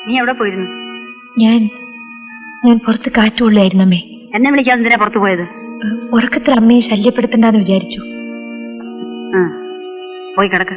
നീ എവിടെ പോയിരുന്നു? ഞാൻ പുറത്ത് കാറ്റുകൊള്ളായിരുന്നു അമ്മേ. എന്നെ വിളിക്കാതെ എന്തിനാ പുറത്തു പോയത്? ഉറക്കത്തിൽ അമ്മയെ ശല്യപ്പെടുത്തണ്ടെന്ന് വിചാരിച്ചു. പോയി കിടക്ക.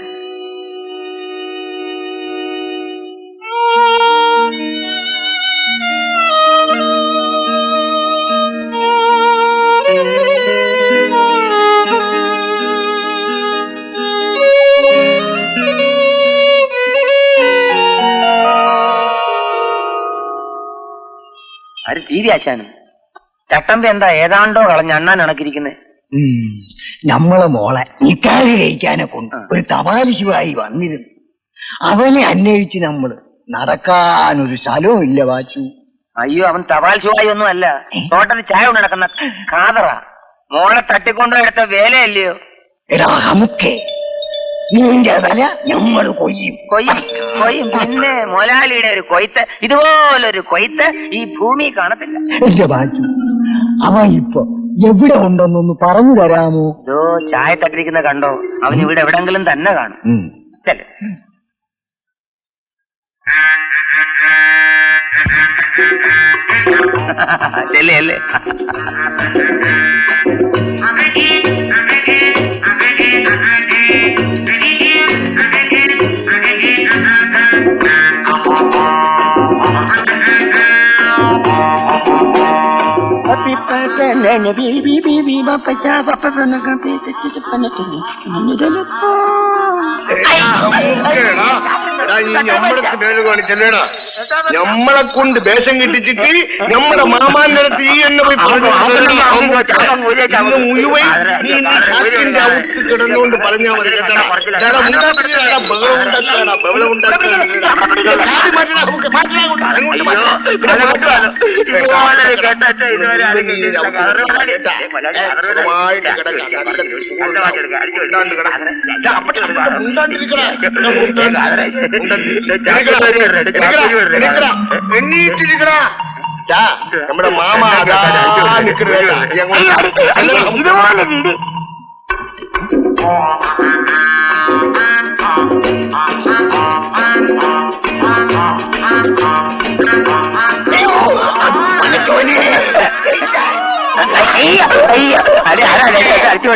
അത് ടി വി ആശാനും ചട്ടമ്പി എന്താ ഏതാണ്ടോ കളഞ്ഞ അണ്ണാൻ അണക്കിരിക്കുന്നേ. നമ്മളെ മോളെ നിക്കാഹ് കഴിക്കാനെ കൊണ്ട് ഒരു തപാലിശുവായി വന്നിരുന്നു. അവനെ അന്വേഷിച്ച് നമ്മള് നടക്കാനൊരു സ്ഥലവും ഇല്ല വാച്ചു. അയ്യോ, അവൻ തപാൽ ശുവായി ഒന്നും അല്ല, തോട്ടത്തിൽ ചായ കൊണ്ട് നടക്കുന്ന കാതറ. മോളെ തട്ടിക്കൊണ്ടെടുത്ത വേലയല്ലയോ. എടാ നമുക്കേ നിന്റെ തല നമ്മള് കൊയ്യും. പിന്നെ മൊലാലിയുടെ ഒരു കൊയ്ത്ത്, ഇതുപോലൊരു കൊയ്ത്ത് ഈ ഭൂമി കാണത്തില്ല. എന്റെ വാച്ചു, അവൻ ഇപ്പൊ എവിടെ ഉണ്ടെന്നൊന്ന് പറഞ്ഞു തരാമോ? ഇതോ ചായ തട്ടിരിക്കുന്ന കണ്ടോ, അവൻ ഇവിടെ എവിടെങ്കിലും തന്നെ കാണും. ചെല്ലേ അല്ലേ? നമ്മളെ കൊണ്ട് വേഷം കിട്ടിച്ചിട്ട് നമ്മുടെ മാമാന്റെ അടുത്ത് ഈ എന്നെ പോയി മുഴുവൻ ഔത്ത് കിടന്നുകൊണ്ട് പറഞ്ഞാൽ മതി. നമ്മുടെ മാമ അയ്യോ, അതെ, ആരാ അടിച്ചു